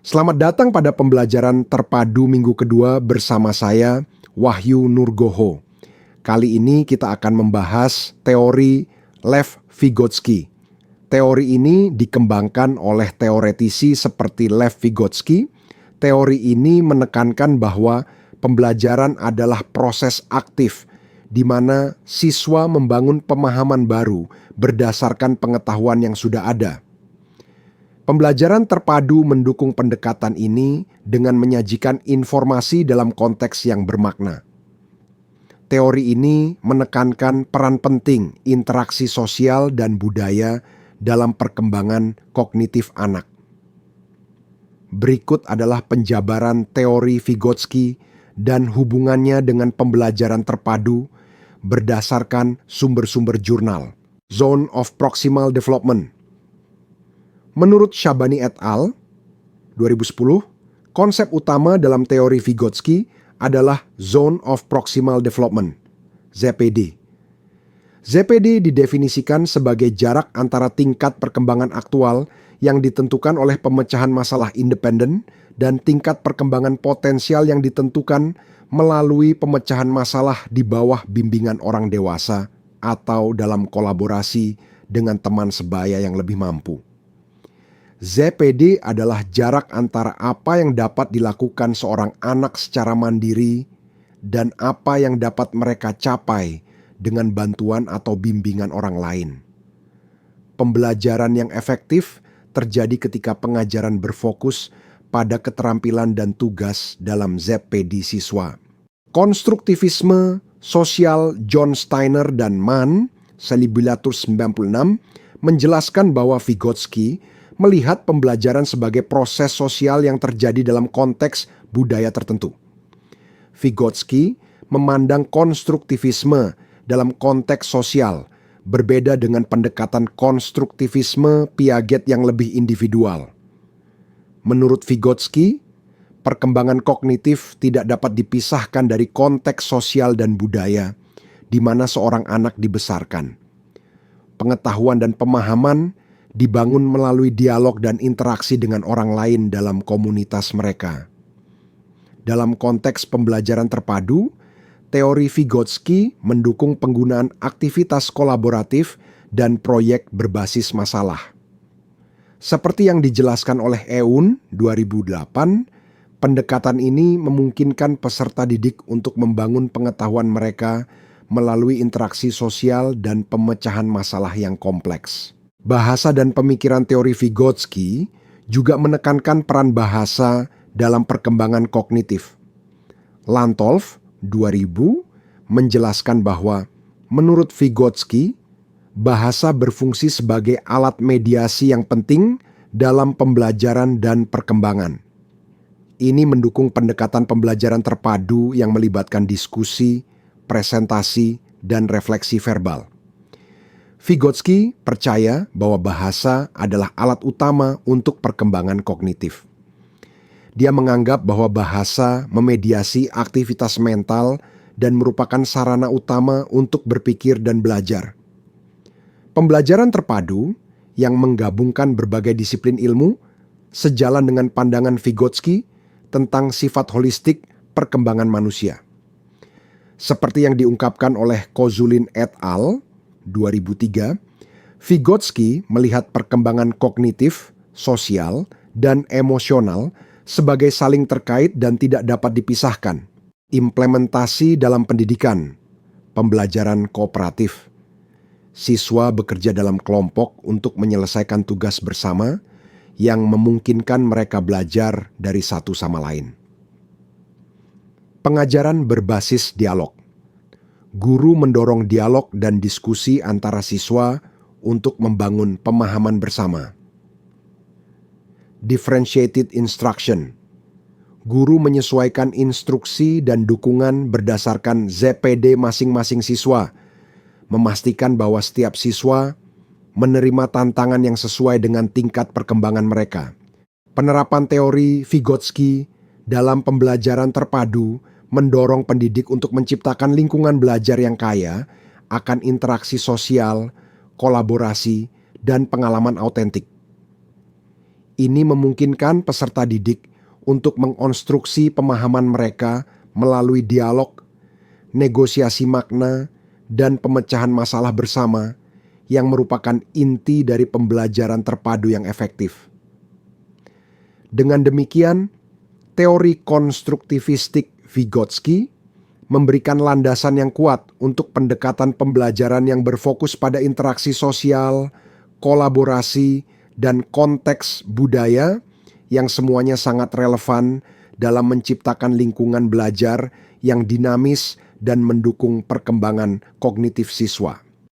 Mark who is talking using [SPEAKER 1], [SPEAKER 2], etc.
[SPEAKER 1] Selamat datang pada pembelajaran terpadu minggu kedua bersama saya, Wahyu Nurgoho. Kali ini kita akan membahas teori Lev Vygotsky. Teori ini dikembangkan oleh teoretisi seperti Lev Vygotsky. Teori ini menekankan bahwa pembelajaran adalah proses aktif di mana siswa membangun pemahaman baru berdasarkan pengetahuan yang sudah ada. Pembelajaran terpadu mendukung pendekatan ini dengan menyajikan informasi dalam konteks yang bermakna. Teori ini menekankan peran penting interaksi sosial dan budaya dalam perkembangan kognitif anak. Berikut adalah penjabaran teori Vygotsky dan hubungannya dengan pembelajaran terpadu berdasarkan sumber-sumber jurnal. Zone of Proximal Development. Menurut Shabani et al. 2010, konsep utama dalam teori Vygotsky adalah Zone of Proximal Development, ZPD. ZPD didefinisikan sebagai jarak antara tingkat perkembangan aktual yang ditentukan oleh pemecahan masalah independen dan tingkat perkembangan potensial yang ditentukan melalui pemecahan masalah di bawah bimbingan orang dewasa atau dalam kolaborasi dengan teman sebaya yang lebih mampu. ZPD adalah jarak antara apa yang dapat dilakukan seorang anak secara mandiri dan apa yang dapat mereka capai dengan bantuan atau bimbingan orang lain. Pembelajaran yang efektif terjadi ketika pengajaran berfokus pada keterampilan dan tugas dalam ZPD siswa. Konstruktivisme sosial John Steiner dan Mann, Celibilatus 96, menjelaskan bahwa Vygotsky melihat pembelajaran sebagai proses sosial yang terjadi dalam konteks budaya tertentu. Vygotsky memandang konstruktivisme dalam konteks sosial, berbeda dengan pendekatan konstruktivisme Piaget yang lebih individual. Menurut Vygotsky, perkembangan kognitif tidak dapat dipisahkan dari konteks sosial dan budaya, di mana seorang anak dibesarkan. Pengetahuan dan pemahaman dibangun melalui dialog dan interaksi dengan orang lain dalam komunitas mereka. Dalam konteks pembelajaran terpadu, teori Vygotsky mendukung penggunaan aktivitas kolaboratif dan proyek berbasis masalah. Seperti yang dijelaskan oleh Eun 2008, pendekatan ini memungkinkan peserta didik untuk membangun pengetahuan mereka melalui interaksi sosial dan pemecahan masalah yang kompleks. Bahasa dan pemikiran teori Vygotsky juga menekankan peran bahasa dalam perkembangan kognitif. Lantolf 2000 menjelaskan bahwa menurut Vygotsky, bahasa berfungsi sebagai alat mediasi yang penting dalam pembelajaran dan perkembangan. Ini mendukung pendekatan pembelajaran terpadu yang melibatkan diskusi, presentasi, dan refleksi verbal. Vygotsky percaya bahwa bahasa adalah alat utama untuk perkembangan kognitif. Dia menganggap bahwa bahasa memediasi aktivitas mental dan merupakan sarana utama untuk berpikir dan belajar. Pembelajaran terpadu yang menggabungkan berbagai disiplin ilmu sejalan dengan pandangan Vygotsky tentang sifat holistik perkembangan manusia. Seperti yang diungkapkan oleh Kozulin et al. 2003, Vygotsky melihat perkembangan kognitif, sosial, dan emosional sebagai saling terkait dan tidak dapat dipisahkan. Implementasi dalam pendidikan, pembelajaran kooperatif. Siswa bekerja dalam kelompok untuk menyelesaikan tugas bersama yang memungkinkan mereka belajar dari satu sama lain. Pengajaran berbasis dialog. Guru mendorong dialog dan diskusi antara siswa untuk membangun pemahaman bersama. Differentiated instruction. Guru menyesuaikan instruksi dan dukungan berdasarkan ZPD masing-masing siswa, memastikan bahwa setiap siswa menerima tantangan yang sesuai dengan tingkat perkembangan mereka. Penerapan teori Vygotsky dalam pembelajaran terpadu mendorong pendidik untuk menciptakan lingkungan belajar yang kaya akan interaksi sosial, kolaborasi, dan pengalaman autentik. Ini memungkinkan peserta didik untuk mengonstruksi pemahaman mereka melalui dialog, negosiasi makna, dan pemecahan masalah bersama yang merupakan inti dari pembelajaran terpadu yang efektif. Dengan demikian, teori konstruktivistik Vygotsky memberikan landasan yang kuat untuk pendekatan pembelajaran yang berfokus pada interaksi sosial, kolaborasi, dan konteks budaya yang semuanya sangat relevan dalam menciptakan lingkungan belajar yang dinamis dan mendukung perkembangan kognitif siswa.